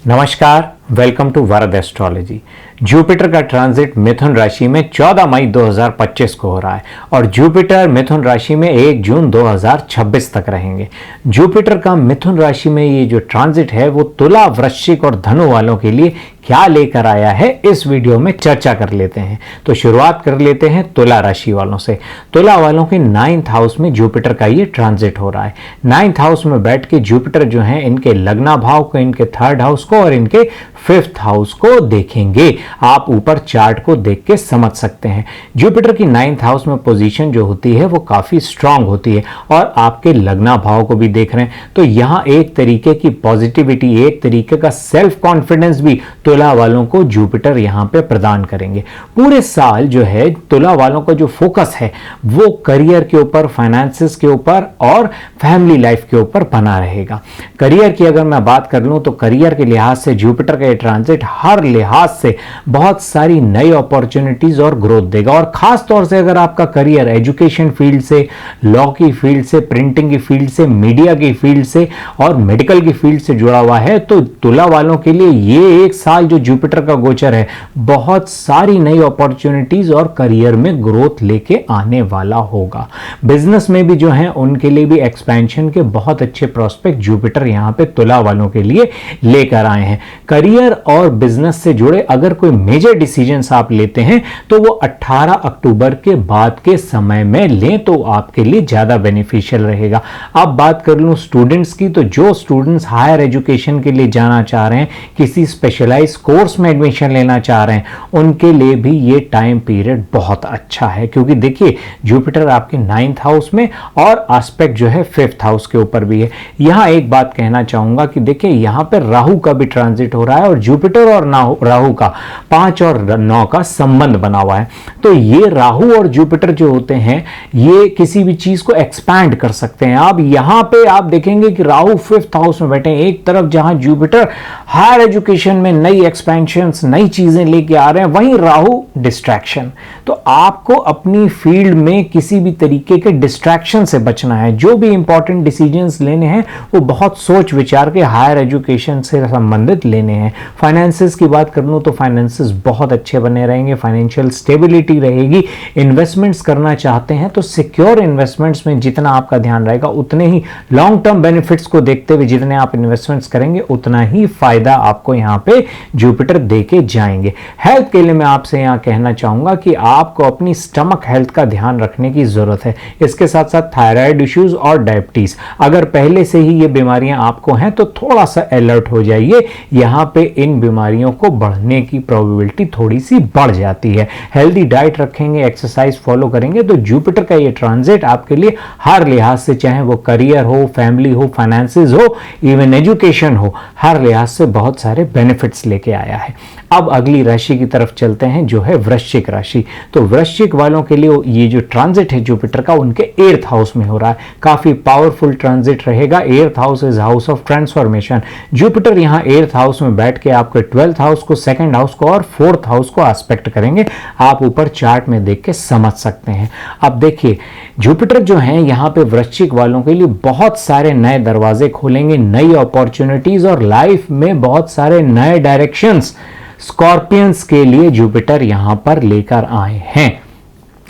नमस्कार, welcome to Varad astrology. Jupiter का transit मिथुन राशि में 14 मई 2025 को हो रहा है और जुपिटर मिथुन राशि में 1 जून 2026 तक रहेंगे। जुपिटर का मिथुन राशि में ये जो ट्रांजिट है वो तुला, वृश्चिक और धनु वालों के लिए क्या लेकर आया है, इस वीडियो में चर्चा कर लेते हैं। तो शुरुआत कर लेते हैं तुला राशि वालों से। तुला वालों के 9th हाउस में जुपिटर का ये ट्रांजिट हो रहा है। 9th हाउस में बैठ के जुपिटर जो है इनके लग्ना भाव को, इनके 3rd हाउस को और इनके 5th हाउस को देखेंगे। आप ऊपर चार्ट को देख के समझ सकते हैं। जुपिटर की 9th हाउस में पोजीशन जो होती है वो काफी स्ट्रांग होती है और आपके लग्ना भाव को भी देख रहे हैं, तो यहां एक तरीके की पॉजिटिविटी, एक तरीके का सेल्फ कॉन्फिडेंस भी तुला वालों को जुपिटर यहां पे प्रदान करेंगे। पूरे साल जो है तुला वालों का जो फोकस है वो करियर के ऊपर, फाइनेंसेस के ऊपर और फैमिली लाइफ के ऊपर बना रहेगा। करियर की अगर मैं बात कर लूं तो करियर के लिहाज से जुपिटर का ट्रांजिट हर लिहाज से बहुत सारी नई अपॉर्चुनिटीज और ग्रोथ देगा। और खास तौर से अगर आपका करियर एजुकेशन फील्ड से, लॉ की फील्ड से, प्रिंटिंग की फील्ड से, मीडिया की फील्ड से और मेडिकल की फील्ड से जुड़ा हुआ है तो तुला वालों के लिए ये एक साल जो जुपिटर का गोचर है बहुत सारी नई अपॉर्चुनिटीज और करियर में ग्रोथ लेके आने वाला होगा। बिजनेस में भी जो है उनके लिए भी एक्सपेंशन के बहुत अच्छे प्रोस्पेक्ट जुपिटर यहां पे तुला वालों के लिए लेकर आए हैं। करियर और बिजनेस से जुड़े अगर कोई मेजर डिसीजंस आप लेते हैं तो वो 18 अक्टूबर के बाद के समय में लें तो आपके लिए ज्यादा बेनिफिशियल रहेगा। अब बात कर लूं स्टूडेंट्स की, तो जो स्टूडेंट्स हायर एजुकेशन के लिए जाना चाह रहे हैं, किसी स्पेशलाइज कोर्स में एडमिशन लेना चाह रहे हैं, उनके लिए भी ये टाइम पीरियड बहुत अच्छा है। क्योंकि देखिए जुपिटर आपके 9th हाउस में और एस्पेक्ट जो है 5th हाउस के ऊपर भी है। यहां एक बात कहना चाहूंगा कि देखिए यहां पर राहु का भी ट्रांजिट हो रहा है और जुपिटर और राहु का 5 और 9 का संबंध बना हुआ है। तो ये राहु और जुपिटर जो होते हैं ये किसी भी चीज को एक्सपैंड कर सकते हैं। अब यहां पे आप देखेंगे कि राहु 5th हाउस में बैठे हैं, एक तरफ जहां जुपिटर हायर एजुकेशन में नई एक्सपेंशंस, नई चीजें लेके आ रहे हैं, वहीं राहु डिस्ट्रैक्शन। तो आपको अपनी फील्ड में किसी भी तरीके के डिस्ट्रैक्शन से बचना है। जो भी इंपॉर्टेंट डिसीजंस लेने हैं वो बहुत सोच विचार के हायर एजुकेशन से संबंधित लेने हैं। फाइनेंसेस की बात कर लूं तो फाइनेंसेस बहुत अच्छे बने रहेंगे, फाइनेंशियल स्टेबिलिटी रहेगी। इन्वेस्टमेंट्स करना चाहते हैं तो सिक्योर इन्वेस्टमेंट्स में जितना आपका ध्यान रहेगा उतने ही लॉन्ग टर्म बेनिफिट्स को देखते हुए जितने आप इन्वेस्टमेंट्स करेंगे उतना ही फायदा आपको यहां पे जुपिटर देके जाएंगे। हेल्थ के लिए मैं आपसे यहां कहना चाहूंगा कि आपको अपनी स्टमक हेल्थ का ध्यान रखने की जरूरत है। इसके साथ साथ थायराइड इश्यूज और डायबिटीज अगर पहले से ही ये बीमारियां आपको हैं तो थोड़ा सा अलर्ट हो जाइए। यहां पे इन बीमारियों को बढ़ने की प्रोबेबिलिटी थोड़ी सी बढ़ जाती है। हेल्दी डाइट रखेंगे, एक्सरसाइज फॉलो करेंगे तो जुपिटर का ये ट्रांजिट आपके लिए हर लिहाज से, चाहे वो करियर हो, फैमिली हो, फाइनेंसेस हो, इवन एजुकेशन हो, हर लिहाज से बहुत सारे बेनिफिट्स लेके आया है। अब अगली राशि की तरफ चलते हैं जो है वृश्चिक राशि। तो वृश्चिक वालों के लिए ये जो ट्रांजिट है जुपिटर का उनके 8th हाउस में हो रहा है। काफी पावरफुल ट्रांजिट रहेगा। 8th house is house of transformation. Jupiter यहां 8th हाउस में बैठ के आपके 12th हाउस को, 2nd हाउस को और 4th हाउस को एस्पेक्ट करेंगे। आप ऊपर चार्ट में देख के समझ सकते हैं। अब देखिए जुपिटर जो है यहां पे वृश्चिक वालों के लिए बहुत सारे नए दरवाजे खोलेंगे, नई अपॉर्चुनिटीज और लाइफ में बहुत सारे नए डायरेक्शंस स्कॉर्पियंस के लिए जुपिटर यहां पर लेकर आए हैं।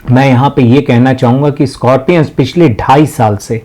मैं यहां पे ये कहना चाहूंगा कि स्कॉर्पियंस पिछले 2.5 साल से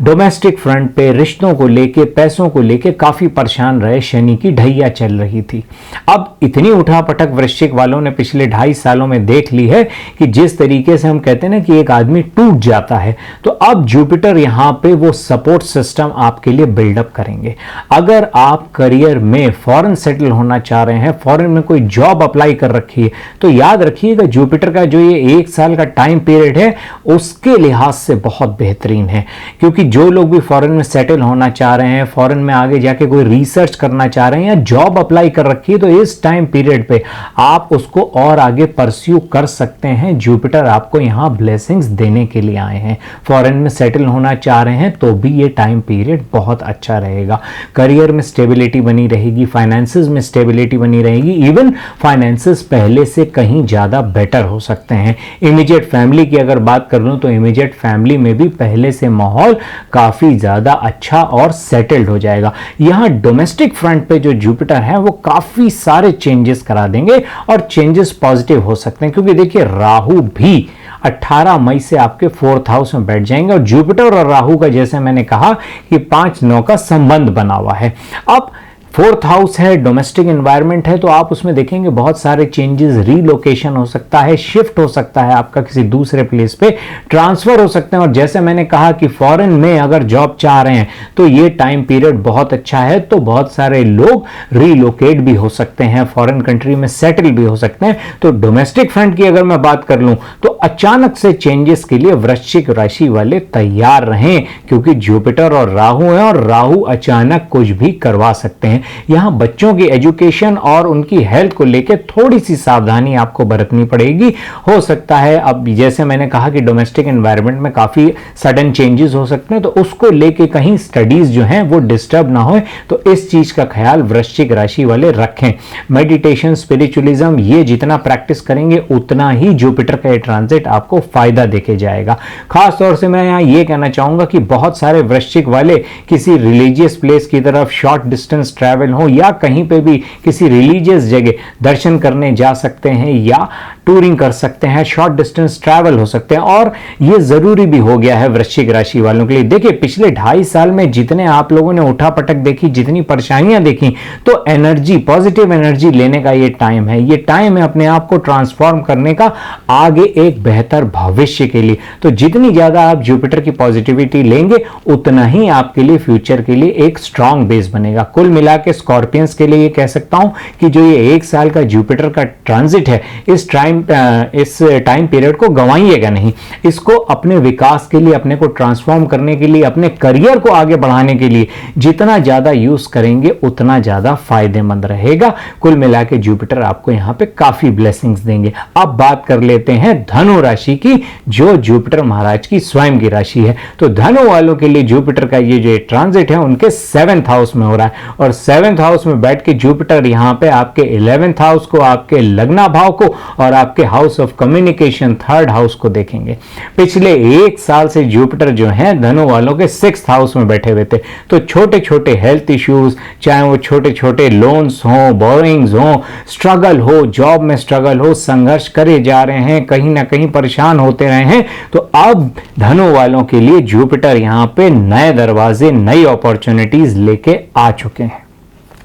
डोमेस्टिक फ्रंट पे रिश्तों को लेके, पैसों को लेके काफी परेशान रहे। शनि की ढैया चल रही थी। अब इतनी उठापटक वृश्चिक वालों ने पिछले 2.5 सालों में देख ली है कि जिस तरीके से हम कहते हैं ना कि एक आदमी टूट जाता है, तो अब जुपिटर यहां पे वो सपोर्ट सिस्टम आपके लिए बिल्डअप करेंगे। अगर आप करियर में फॉरेन सेटल होना चाह रहे हैं, फॉरेन में कोई जॉब अप्लाई कर रखी है, तो याद रखिएगा जुपिटर का जो ये 1 साल का टाइम पीरियड है उसके लिहाज से बहुत बेहतरीन है। क्योंकि जो लोग भी फॉरेन में सेटल होना चाह रहे हैं, फॉरेन में आगे जाके कोई रिसर्च करना चाह रहे हैं या जॉब अप्लाई कर रखी है, तो इस टाइम पीरियड पे आप उसको और आगे परस्यू कर सकते हैं। जुपिटर आपको यहां ब्लेसिंग्स देने के लिए आए हैं। फॉरेन में सेटल होना चाह रहे हैं तो भी ये टाइम पीरियड बहुत अच्छा रहेगा। करियर में स्टेबिलिटी बनी रहेगी, फाइनेंसेस में स्टेबिलिटी बनी रहेगी, इवन फाइनेंसेस पहले से कहीं ज्यादा बेटर हो सकते हैं। इमीडिएट फैमिली की अगर बात कर लूं तो इमीडिएट फैमिली में भी पहले से माहौल काफी ज्यादा अच्छा और सेटल्ड हो जाएगा। यहां डोमेस्टिक फ्रंट पे जो जुपिटर है वो काफी सारे चेंजेस करा देंगे और चेंजेस पॉजिटिव हो सकते हैं, क्योंकि देखिए राहु भी 18 मई से आपके 4th हाउस में बैठ जाएंगे और जुपिटर और राहु का जैसे मैंने कहा कि 5-9 का संबंध बना हुआ है। अब 4th हाउस है, डोमेस्टिक एनवायरनमेंट है, तो आप उसमें देखेंगे बहुत सारे चेंजेस, रीलोकेशन हो सकता है, शिफ्ट हो सकता है, आपका किसी दूसरे प्लेस पे ट्रांसफर हो सकते हैं। और जैसे मैंने कहा कि फॉरेन में अगर जॉब चाह रहे हैं तो ये टाइम पीरियड बहुत अच्छा है, तो बहुत सारे लोग रीलोकेट भी हो सकते हैं, फॉरेन कंट्री में सेटल भी हो सकते हैं। तो डोमेस्टिक फ्रंट की अगर मैं बात कर लूं तो अचानक से चेंजेस के लिए वृश्चिक राशि वाले तैयार रहें, क्योंकि जुपिटर और राहु है और राहु अचानक कुछ भी करवा सकते हैं। यहां बच्चों की एजुकेशन और उनकी हेल्थ को लेकर थोड़ी सी सावधानी आपको बरतनी पड़ेगी। हो सकता है, अब जैसे मैंने कहा कि डोमेस्टिक एनवायरनमेंट में काफी सडन चेंजेस हो सकते हैं, तो उसको लेके कहीं स्टडीज जो हैं वो डिस्टर्ब ना हो, तो इस चीज का ख्याल वृश्चिक राशि वाले रखें। मेडिटेशन, स्पिरिचुअलिज्म, ये जितना प्रैक्टिस करेंगे उतना ही जुपिटर का ट्रांजिट आपको फायदा देके जाएगा। खास तौर से मैं यहां ये कहना चाहूंगा कि बहुत सारे वृश्चिक वाले किसी रिलीजियस प्लेस की तरफ शॉर्ट डिस्टेंस ट्रैवल हो या कहीं पे भी किसी रिलीजियस जगह दर्शन करने जा सकते हैं या टूरिंग कर सकते हैं, शॉर्ट डिस्टेंस ट्रैवल हो सकते हैं, और ये जरूरी भी हो गया है वृश्चिक राशि वालों के लिए। देखिए पिछले 2.5 साल में जितने आप लोगों ने उठापटक देखी, जितनी परेशानियां देखी, तो एनर्जी, पॉजिटिव एनर्जी लेने का ये टाइम है। ये टाइम है अपने आप को ट्रांसफॉर्म करने का आगे एक बेहतर भविष्य के लिए। तो जितनी ज्यादा आप जुपिटर की पॉजिटिविटी लेंगे उतना ही आपके लिए फ्यूचर के लिए एक स्ट्रांग बेस बनेगा। कुल मिला के स्कॉर्पियंस के लिए ये कह सकता हूं कि जो ये 1 साल का जुपिटर का ट्रांजिट है, इस टाइम पीरियड को गंवाइएगा नहीं। इसको अपने विकास के लिए, अपने को ट्रांसफॉर्म करने के लिए, अपने करियर को आगे बढ़ाने के लिए जितना ज्यादा यूज करेंगे उतना ज्यादा फायदेमंद रहेगा। कुल मिला के जुपिटर आपको यहां पे काफी ब्लेसिंग्स देंगे। अब बात कर लेते हैं धनु राशि की, जो जुपिटर महाराज की स्वयं की राशि है। तो धनु वालों के लिए जुपिटर का ये जो ट्रांजिट है उनके 7th हाउस में हो रहा है, और 7th हाउस में बैठ के जुपिटर यहां पे आपके 11th हाउस को, आपके लग्ना भाव को और आपके house of communication 3rd house को देखेंगे। पिछले 1 साल से जुपिटर जो है धनु वालों के 6th हाउस में बैठे हुए थे, तो छोटे छोटे हेल्थ इश्यूज, चाहे वो छोटे छोटे लोन्स हो, बोरिंग्स हो, स्ट्रगल हो, जॉब में स्ट्रगल हो, संघर्ष करे जा रहे हैं, कहीं ना कहीं परेशान होते रहे हैं, तो अब धनु वालों के लिए जुपिटर यहां पे नए दरवाजे, नई अपॉर्चुनिटीज लेके आ चुके हैं।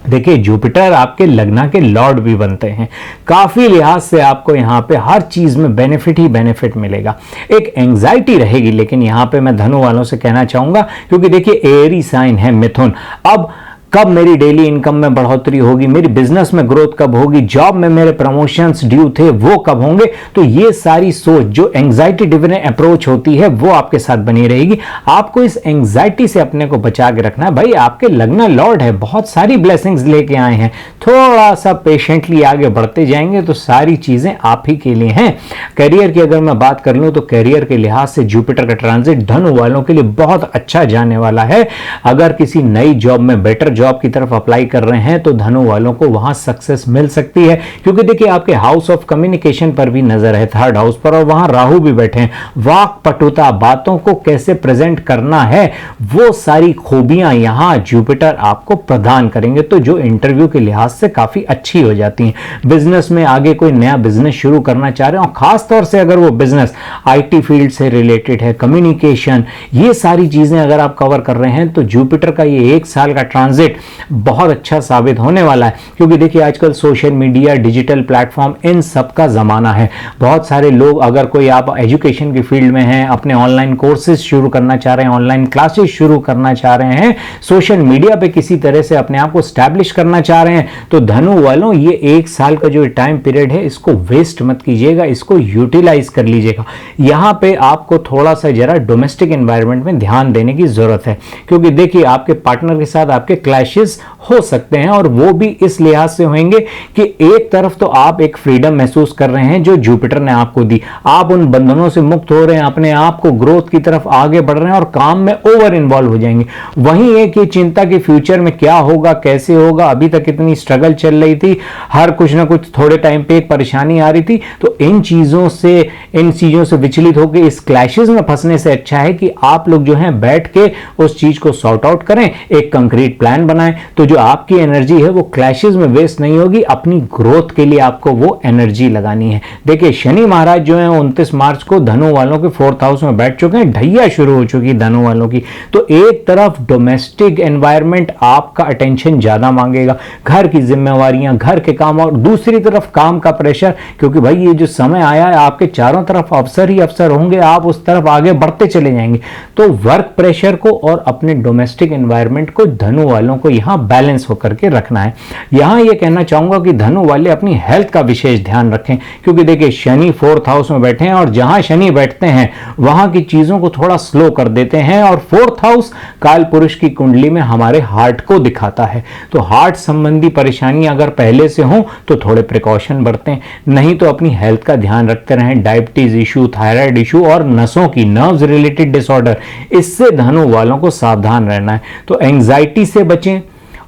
देखिए जुपिटर आपके लग्ना के लॉर्ड भी बनते हैं, काफी लिहाज से आपको यहां पे हर चीज में बेनिफिट ही बेनिफिट मिलेगा। एक एंजाइटी रहेगी लेकिन यहां पे मैं धनु वालों से कहना चाहूंगा, क्योंकि देखिए एरी साइन है मिथुन। अब कब मेरी डेली इनकम में बढ़ोतरी होगी, मेरी बिजनेस में ग्रोथ कब होगी, जॉब में मेरे प्रमोशंस ड्यू थे वो कब होंगे, तो ये सारी सोच जो एंजाइटी ड्रिवन अप्रोच होती है वो आपके साथ बनी रहेगी। आपको इस एंजाइटी से अपने को बचा के रखना है। भाई आपके लग्ना लॉर्ड है, बहुत सारी ब्लेसिंग्स लेके आए हैं, थोड़ा सा पेशेंटली आगे बढ़ते जाएंगे तो सारी चीजें आप ही के लिए हैं। करियर की अगर मैं बात कर लूं तो करियर के लिहाज से जुपिटर का ट्रांजिट धनु वालों के लिए बहुत अच्छा जाने वाला है। अगर किसी नई जॉब में, बेटर जॉब की तरफ अप्लाई कर रहे हैं तो धनु वालों को वहां सक्सेस मिल सकती है, क्योंकि देखिए आपके हाउस ऑफ कम्युनिकेशन पर भी नजर है, 3rd हाउस पर, और वहां राहु भी बैठे हैं। वाक पटुता, बातों को कैसे प्रेजेंट करना है, वो सारी खूबियां यहां जुपिटर आपको प्रदान करेंगे, तो जो इंटरव्यू के लिहाज से काफी अच्छी हो जाती हैं। बिजनेस में आगे कोई नया बिजनेस शुरू करना चाह रहे हैं, और खास तौर से अगर वो बिजनेस आईटी फील्ड से रिलेटेड है, कम्युनिकेशन, ये सारी चीजें अगर आप कवर कर रहे हैं तो जुपिटर का ये 1 साल का ट्रांजिट बहुत अच्छा साबित होने वाला है। क्योंकि देखिए आजकल सोशल मीडिया, डिजिटल प्लेटफॉर्म, इन सब का जमाना है। बहुत सारे लोग, अगर कोई आप एजुकेशन की फील्ड में हैं, अपने ऑनलाइन कोर्सेज शुरू करना चाह रहे हैं, ऑनलाइन क्लासेस शुरू करना चाह रहे हैं, सोशल मीडिया पे किसी तरह से अपने आप को स्टैब्लिश करना चाह रहे हैं, तो धनु वालों ये 1 साल का जो टाइम पीरियड है इसको वेस्ट मत कीजिएगा, इसको यूटिलाइज कर लीजिएगा। यहां पे आपको थोड़ा सा जरा डोमेस्टिक एनवायरनमेंट में ध्यान देने की जरूरत है, क्योंकि देखिए आपके पार्टनर के साथ आपके क्लैशेस हो सकते हैं, और वो भी इस लिहाज से होंगे कि एक तरफ तो आप एक फ्रीडम महसूस कर रहे हैं जो जुपिटर ने आपको दी, आप उन बंधनों से मुक्त हो रहे हैं, अपने आप को ग्रोथ की तरफ आगे बढ़ रहे हैं और काम में ओवर इन्वॉल्व हो जाएंगे। वहीं एक ये चिंता कि फ्यूचर में क्या होगा, कैसे होगा, अभी तक इतनी स्ट्रगल चल रही थी, हर कुछ ना कुछ थोड़े टाइम पे एक परेशानी आ रही थी, तो इन चीजों से विचलित होकर इस क्लैशेस में फंसने से अच्छा है कि आप लोग जो हैं बैठ के उस चीज को सॉर्ट आउट करें, एक कंक्रीट प्लान बनाएं, तो जो आपकी एनर्जी है वो क्लैशेस में वेस्ट नहीं होगी। अपनी ग्रोथ के लिए आपको वो एनर्जी लगानी है। देखिए शनि महाराज जो है 29 मार्च को धनु वालों के 4th हाउस में बैठ चुके हैं, ढैया शुरू हो चुकी धनु वालों की। तो एक तरफ डोमेस्टिक एनवायरनमेंट आपका अटेंशन ज्यादा मांगेगा, घर की जिम्मेवारियां, घर के काम, और दूसरी तरफ काम का प्रेशर, क्योंकि भाई ये जो समय आया है आपके चारों तरफ अवसर ही अवसर होंगे, आप उस तरफ आगे बढ़ते चले जाएंगे। तो वर्क प्रेशर को और अपने डोमेस्टिक एनवायरनमेंट को धनु वालों को यहां बैलेंस होकर के रखना है। यहां ये कहना चाहूंगा कि धनु वाले अपनी हेल्थ का विशेष ध्यान रखें, क्योंकि देखिए शनि 4th हाउस में बैठे हैं, और जहां शनि बैठते हैं वहां की चीजों को थोड़ा स्लो कर देते हैं, और 4th हाउस काल पुरुष की कुंडली में हमारे हार्ट को दिखाता है। तो हार्ट संबंधी परेशानी अगर पहले से हो तो थोड़े प्रिकॉशन बरतें, नहीं तो अपनी हेल्थ का ध्यान रखते रहें। डायबिटीज इशू, थायराइड इशू और नसों की नर्व्स रिलेटेड डिसऑर्डर, इससे धनु वालों को सावधान रहना है। तो एंजाइटी से बचें,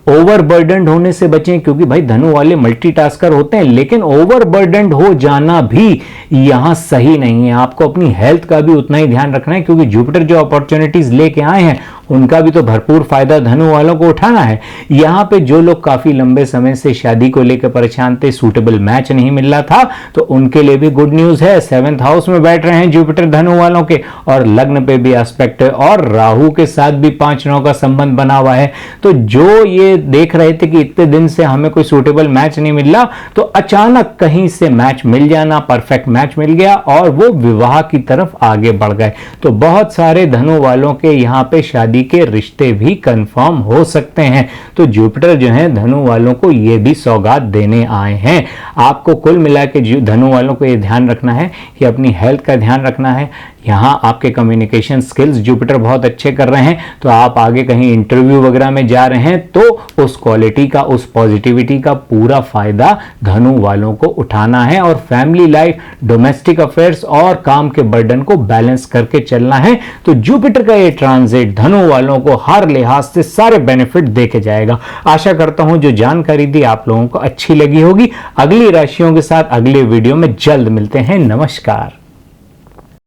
ओवरबर्डन्ड होने से बचें, क्योंकि भाई धनु वाले मल्टीटास्कर होते हैं, लेकिन ओवरबर्डन्ड हो जाना भी यहां सही नहीं है। आपको अपनी हेल्थ का भी उतना ही ध्यान रखना है, क्योंकि जुपिटर जो अपॉर्चुनिटीज लेके आए हैं उनका भी तो भरपूर फायदा धनु वालों को उठाना है। यहां पे जो लोग काफी लंबे समय से शादी को लेकर परेशान थे, सूटेबल मैच नहीं मिल रहा था, तो उनके लिए भी गुड न्यूज है। 7th हाउस में बैठ रहे हैं जुपिटर धनु वालों के, और लग्न पे भी एस्पेक्ट है, और राहु के साथ भी 5-9 का संबंध बना हुआ है। तो जो ये देख रहे थे कि इतने दिन से हमें कोई सूटेबल मैच नहीं मिल रहा, तो अचानक कहीं से मैच मिल जाना, परफेक्ट मैच मिल गया, और वो विवाह की तरफ आगे बढ़ गए। तो बहुत सारे धनु वालों के यहां पे शादी के रिश्ते भी कंफर्म हो सकते हैं। तो जुपिटर जो है धनु वालों को ये भी सौगात देने आए हैं। आपको कुल मिला के धनु वालों को ये ध्यान रखना है कि अपनी हेल्थ का ध्यान रखना है। यहाँ आपके कम्युनिकेशन स्किल्स जुपिटर बहुत अच्छे कर रहे हैं, तो आप आगे कहीं इंटरव्यू वगैरह में जा रहे हैं तो उस क्वालिटी का, उस पॉजिटिविटी का पूरा फायदा धनु वालों को उठाना है, और फैमिली लाइफ, डोमेस्टिक अफेयर्स और काम के बर्डन को बैलेंस करके चलना है। तो जुपिटर का ये ट्रांजिट धनु वालों को हर लिहाज से सारे बेनिफिट देके जाएगा। आशा करता हूं जो जानकारी दी आप लोगों को अच्छी लगी होगी। अगली राशियों के साथ अगले वीडियो में जल्द मिलते हैं। नमस्कार।